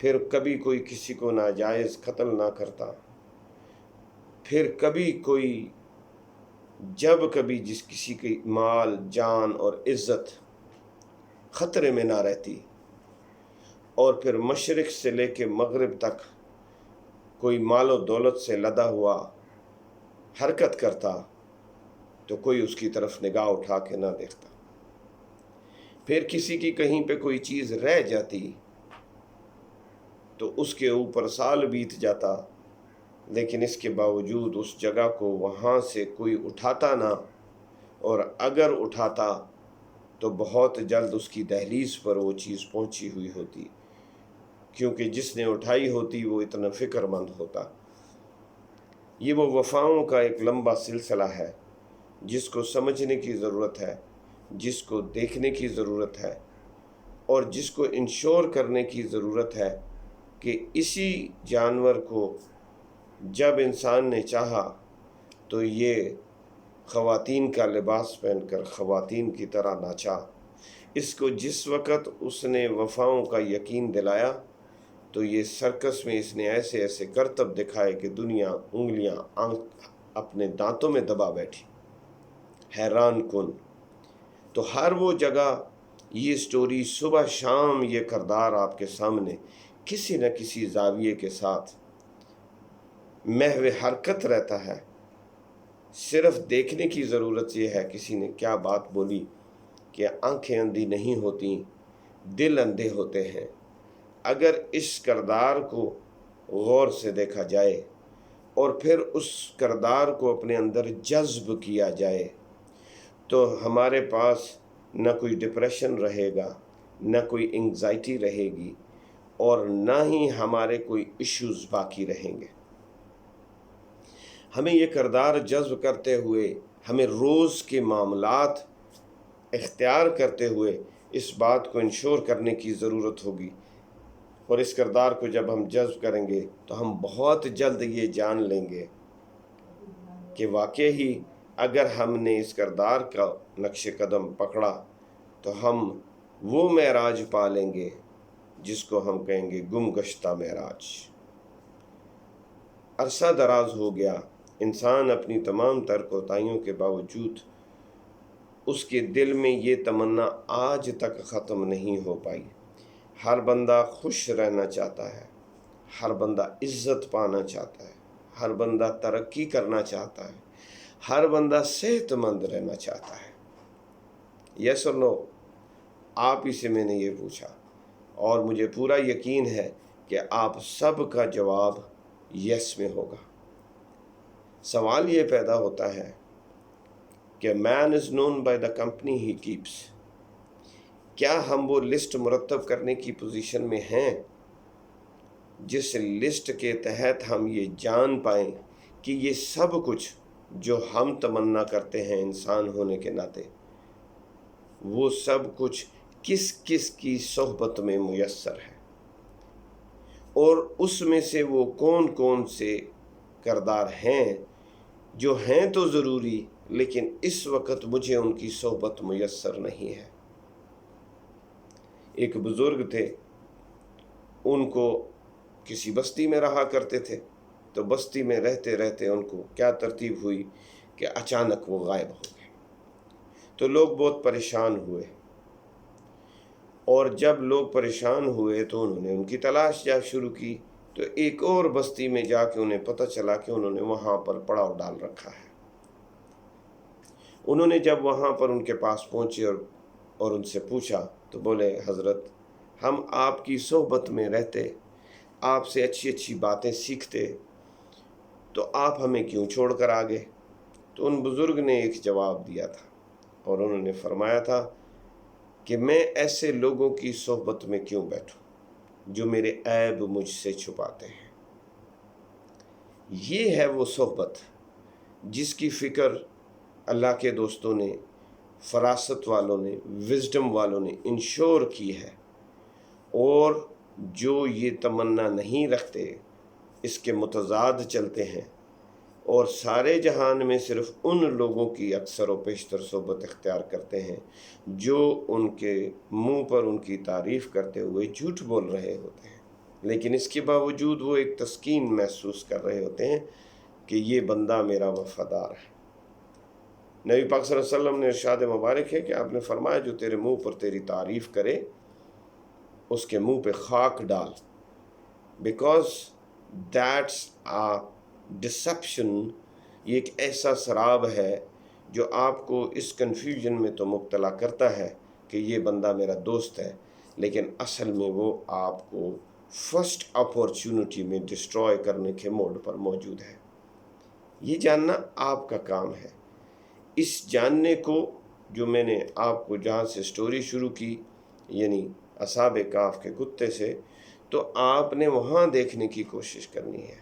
پھر کبھی کوئی کسی کو ناجائز قتل نہ کرتا، پھر کبھی کوئی جب کبھی جس کسی کی مال جان اور عزت خطرے میں نہ رہتی، اور پھر مشرق سے لے کے مغرب تک کوئی مال و دولت سے لدا ہوا حرکت کرتا تو کوئی اس کی طرف نگاہ اٹھا کے نہ دیکھتا، پھر کسی کی کہیں پہ کوئی چیز رہ جاتی تو اس کے اوپر سال بیت جاتا، لیکن اس کے باوجود اس جگہ کو وہاں سے کوئی اٹھاتا نہ، اور اگر اٹھاتا تو بہت جلد اس کی دہلیز پر وہ چیز پہنچی ہوئی ہوتی، کیونکہ جس نے اٹھائی ہوتی وہ اتنا فکر مند ہوتا۔ یہ وہ وفاؤں کا ایک لمبا سلسلہ ہے جس کو سمجھنے کی ضرورت ہے، جس کو دیکھنے کی ضرورت ہے، اور جس کو انشور کرنے کی ضرورت ہے کہ اسی جانور کو جب انسان نے چاہا تو یہ خواتین کا لباس پہن کر خواتین کی طرح ناچا، اس کو جس وقت اس نے وفاؤں کا یقین دلایا تو یہ سرکس میں اس نے ایسے ایسے کرتب دکھائے کہ دنیا انگلیاں اپنے دانتوں میں دبا بیٹھی، حیران کن۔ تو ہر وہ جگہ یہ سٹوری صبح شام یہ کردار آپ کے سامنے کسی نہ کسی زاویے کے ساتھ محو حرکت رہتا ہے، صرف دیکھنے کی ضرورت یہ ہے کسی نے کیا بات بولی کہ آنکھیں اندھی نہیں ہوتی، دل اندھے ہوتے ہیں۔ اگر اس کردار کو غور سے دیکھا جائے اور پھر اس کردار کو اپنے اندر جذب کیا جائے تو ہمارے پاس نہ کوئی ڈپریشن رہے گا، نہ کوئی انگزائٹی رہے گی، اور نہ ہی ہمارے کوئی ایشوز باقی رہیں گے۔ ہمیں یہ کردار جذب کرتے ہوئے، ہمیں روز کے معاملات اختیار کرتے ہوئے اس بات کو انشور کرنے کی ضرورت ہوگی، اور اس کردار کو جب ہم جذب کریں گے تو ہم بہت جلد یہ جان لیں گے کہ واقعی اگر ہم نے اس کردار کا نقش قدم پکڑا تو ہم وہ معراج پا لیں گے جس کو ہم کہیں گے گم گشتہ معراج۔ عرصہ دراز ہو گیا، انسان اپنی تمام تر کوتاہیوں کے باوجود اس کے دل میں یہ تمنا آج تک ختم نہیں ہو پائی۔ ہر بندہ خوش رہنا چاہتا ہے، ہر بندہ عزت پانا چاہتا ہے، ہر بندہ ترقی کرنا چاہتا ہے، ہر بندہ صحت مند رہنا چاہتا ہے۔ یس اور نو؟ آپ ہی سے میں نے یہ پوچھا، اور مجھے پورا یقین ہے کہ آپ سب کا جواب یس میں ہوگا۔ سوال یہ پیدا ہوتا ہے کہ man is known by the company he keeps. کیا ہم وہ لسٹ مرتب کرنے کی پوزیشن میں ہیں جس لسٹ کے تحت ہم یہ جان پائیں کہ یہ سب کچھ جو ہم تمنا کرتے ہیں انسان ہونے کے ناطے، وہ سب کچھ کس کس کی صحبت میں میسر ہے، اور اس میں سے وہ کون کون سے کردار ہیں جو ہیں تو ضروری لیکن اس وقت مجھے ان کی صحبت میسر نہیں ہے۔ ایک بزرگ تھے، ان کو کسی بستی میں رہا کرتے تھے، تو بستی میں رہتے رہتے ان کو کیا ترتیب ہوئی کہ اچانک وہ غائب ہو گئے، تو لوگ بہت پریشان ہوئے، اور جب لوگ پریشان ہوئے تو انہوں نے ان کی تلاش جا شروع کی، تو ایک اور بستی میں جا کے انہیں پتہ چلا کہ انہوں نے وہاں پر پڑاؤ ڈال رکھا ہے۔ انہوں نے جب وہاں پر ان کے پاس پہنچے اور ان سے پوچھا تو بولے، حضرت ہم آپ کی صحبت میں رہتے، آپ سے اچھی اچھی باتیں سیکھتے، تو آپ ہمیں کیوں چھوڑ کر آ گئے؟ تو ان بزرگ نے ایک جواب دیا تھا، اور انہوں نے فرمایا تھا کہ میں ایسے لوگوں کی صحبت میں کیوں بیٹھوں جو میرے عیب مجھ سے چھپاتے ہیں۔ یہ ہے وہ صحبت جس کی فکر اللہ کے دوستوں نے، فراست والوں نے، وزڈم والوں نے انشور کی ہے، اور جو یہ تمنا نہیں رکھتے اس کے متضاد چلتے ہیں، اور سارے جہان میں صرف ان لوگوں کی اکثر و بیشتر صحبت اختیار کرتے ہیں جو ان کے منہ پر ان کی تعریف کرتے ہوئے جھوٹ بول رہے ہوتے ہیں۔ لیکن اس کے باوجود وہ ایک تسکین محسوس کر رہے ہوتے ہیں کہ یہ بندہ میرا وفادار ہے۔ نبی پاک صلی اللہ علیہ وسلم نے ارشاد مبارک ہے کہ آپ نے فرمایا جو تیرے منہ پر تیری تعریف کرے اس کے منہ پہ خاک ڈال، بیکاز دیٹس آ ڈسپشن، یہ ایک ایسا سراب ہے جو آپ کو اس کنفیوژن میں تو مبتلا کرتا ہے کہ یہ بندہ میرا دوست ہے، لیکن اصل میں وہ آپ کو فرسٹ اپورچونٹی میں ڈسٹروائے کرنے کے موڈ پر موجود ہے۔ یہ جاننا آپ کا کام ہے۔ اس جاننے کو جو میں نے آپ کو جہاں سے سٹوری شروع کی، یعنی اصحاب کہف کے کتے سے، تو آپ نے وہاں دیکھنے کی کوشش کرنی ہے۔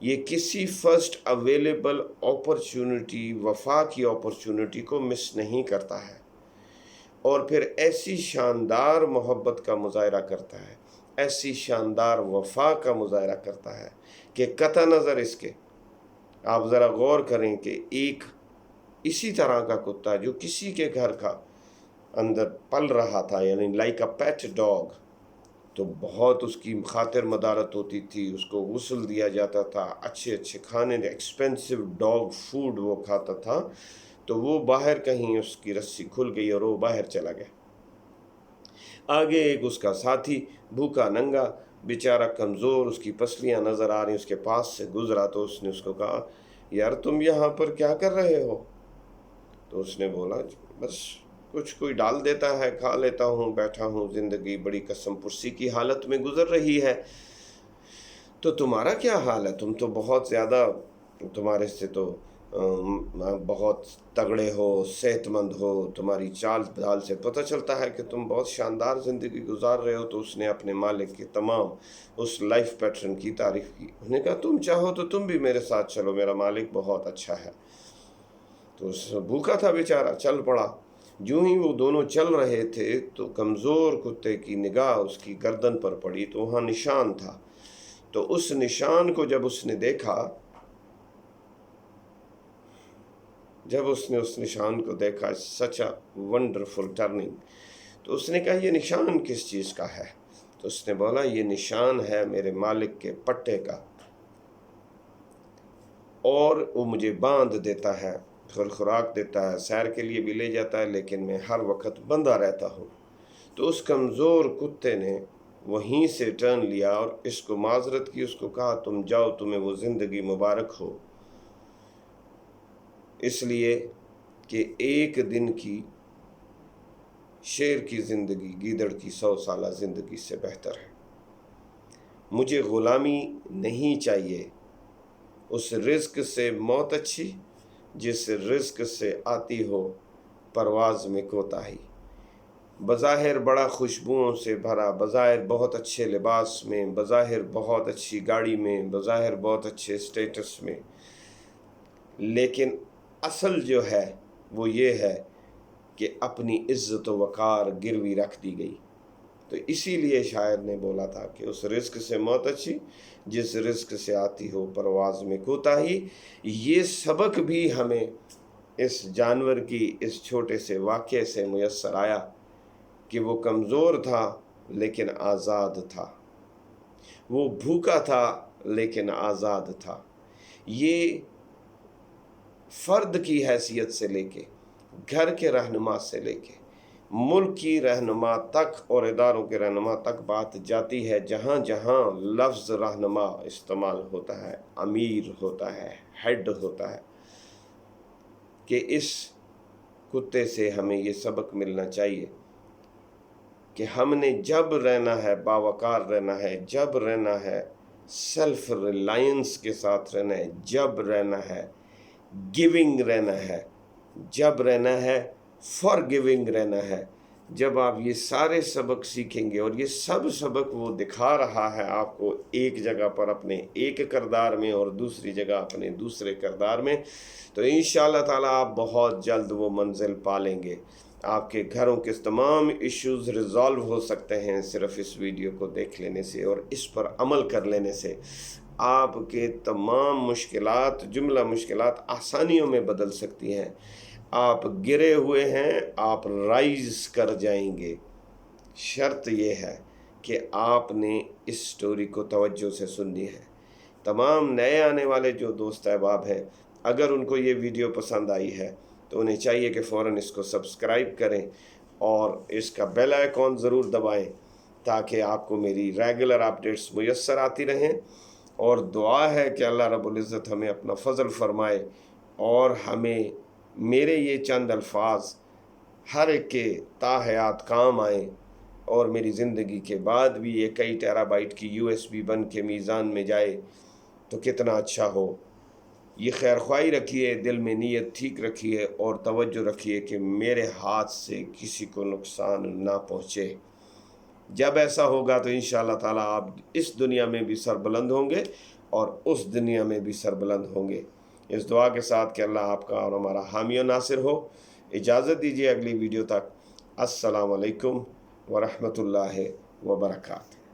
یہ کسی فرسٹ اویلیبل اپرچونٹی، وفا کی اپرچونٹی کو مس نہیں کرتا ہے، اور پھر ایسی شاندار محبت کا مظاہرہ کرتا ہے، ایسی شاندار وفا کا مظاہرہ کرتا ہے کہ قطع نظر اس کے آپ ذرا غور کریں کہ ایک اسی طرح کا کتا جو کسی کے گھر کا اندر پل رہا تھا، یعنی لائک اے پیٹ ڈاگ، تو بہت اس کی خاطر مدارت ہوتی تھی، اس کو غسل دیا جاتا تھا، اچھے اچھے کھانے، ایکسپینسو ڈاگ فوڈ وہ کھاتا تھا، تو وہ باہر کہیں اس کی رسی کھل گئی اور وہ باہر چلا گیا۔ آگے ایک اس کا ساتھی بھوکا ننگا بیچارہ کمزور، اس کی پسلیاں نظر آ رہی، اس کے پاس سے گزرا تو اس نے اس کو کہا یار تم یہاں پر کیا کر رہے ہو؟ تو اس نے بولا بس کچھ کوئی ڈال دیتا ہے کھا لیتا ہوں، بیٹھا ہوں، زندگی بڑی قسم پرسی کی حالت میں گزر رہی ہے۔ تو تمہارا کیا حال ہے؟ تم تو بہت زیادہ، تمہارے سے تو بہت تگڑے ہو، صحت مند ہو، تمہاری چال ڈھال سے پتہ چلتا ہے کہ تم بہت شاندار زندگی گزار رہے ہو۔ تو اس نے اپنے مالک کے تمام اس لائف پیٹرن کی تعریف کی۔ اس نے کہا تم چاہو تو تم بھی میرے ساتھ چلو، میرا مالک بہت اچھا ہے۔ تو اس بھوکا تھا بیچارہ، چل پڑا۔ جو ہی وہ دونوں چل رہے تھے تو کمزور کتے کی نگاہ اس کی گردن پر پڑی، تو وہاں نشان تھا۔ تو اس نشان کو جب اس نے دیکھا، جب اس نے اس نشان کو دیکھا، سچ اے ونڈرفل ٹرننگ، تو اس نے کہا یہ نشان کس چیز کا ہے؟ تو اس نے بولا یہ نشان ہے میرے مالک کے پٹے کا، اور وہ مجھے باندھ دیتا ہے، خوراک دیتا ہے، سیر کے لیے بھی لے جاتا ہے، لیکن میں ہر وقت بندھا رہتا ہوں۔ تو اس کمزور کتے نے وہیں سے ٹرن لیا اور اس کو معذرت کی، اس کو کہا تم جاؤ، تمہیں وہ زندگی مبارک ہو، اس لیے کہ ایک دن کی شیر کی زندگی گیدڑ کی 100 سالہ زندگی سے بہتر ہے۔ مجھے غلامی نہیں چاہیے، اس رزق سے موت اچھی جس رزق سے آتی ہو پرواز میں کوتاہی۔ بظاہر بڑا خوشبوؤں سے بھرا، بظاہر بہت اچھے لباس میں، بظاہر بہت اچھی گاڑی میں، بظاہر بہت اچھے سٹیٹس میں، لیکن اصل جو ہے وہ یہ ہے کہ اپنی عزت و وقار گروی رکھ دی گئی۔ تو اسی لیے شاعر نے بولا تھا کہ اس رزق سے موت اچھی جس رزق سے آتی ہو پرواز میں کوتاہی۔ یہ سبق بھی ہمیں اس جانور کی اس چھوٹے سے واقعے سے میسر آیا کہ وہ کمزور تھا لیکن آزاد تھا، وہ بھوکا تھا لیکن آزاد تھا۔ یہ فرد کی حیثیت سے لے کے، گھر کے رہنما سے لے کے، ملک کی رہنما تک اور اداروں کے رہنما تک بات جاتی ہے۔ جہاں جہاں لفظ رہنما استعمال ہوتا ہے، امیر ہوتا ہے، ہیڈ ہوتا ہے، کہ اس کتے سے ہمیں یہ سبق ملنا چاہیے کہ ہم نے جب رہنا ہے باوقار رہنا ہے، جب رہنا ہے سیلف ریلائنس کے ساتھ رہنا ہے، جب رہنا ہے گیونگ رہنا ہے، جب رہنا ہے فار گیونگ رہنا ہے۔ جب آپ یہ سارے سبق سیکھیں گے، اور یہ سب سبق وہ دکھا رہا ہے آپ کو ایک جگہ پر اپنے ایک کردار میں اور دوسری جگہ اپنے دوسرے کردار میں، تو انشاءاللہ تعالیٰ آپ بہت جلد وہ منزل پالیں گے۔ آپ کے گھروں کے تمام ایشوز ریزالو ہو سکتے ہیں صرف اس ویڈیو کو دیکھ لینے سے اور اس پر عمل کر لینے سے۔ آپ کے تمام مشکلات، جملہ مشکلات آسانیوں میں بدل سکتی ہیں۔ آپ گرے ہوئے ہیں، آپ رائز کر جائیں گے۔ شرط یہ ہے کہ آپ نے اس سٹوری کو توجہ سے سننی ہے۔ تمام نئے آنے والے جو دوست احباب ہیں، اگر ان کو یہ ویڈیو پسند آئی ہے تو انہیں چاہیے کہ فوراً اس کو سبسکرائب کریں اور اس کا بیل آئیکن ضرور دبائیں تاکہ آپ کو میری ریگولر اپڈیٹس میسر آتی رہیں، اور دعا ہے کہ اللہ رب العزت ہمیں اپنا فضل فرمائے اور ہمیں میرے یہ چند الفاظ ہر ایک کے تا حیات کام آئیں، اور میری زندگی کے بعد بھی یہ کئی ٹیرا بائٹ کی USB بن کے میزان میں جائے تو کتنا اچھا ہو۔ یہ خیر خواہی رکھیے، دل میں نیت ٹھیک رکھیے اور توجہ رکھیے کہ میرے ہاتھ سے کسی کو نقصان نہ پہنچے۔ جب ایسا ہوگا تو انشاءاللہ تعالیٰ آپ اس دنیا میں بھی سربلند ہوں گے اور اس دنیا میں بھی سربلند ہوں گے، اس دعا کے ساتھ کہ اللہ آپ کا اور ہمارا حامی و ناصر ہو۔ اجازت دیجیے اگلی ویڈیو تک۔ السلام علیکم ورحمۃ اللہ وبرکاتہ۔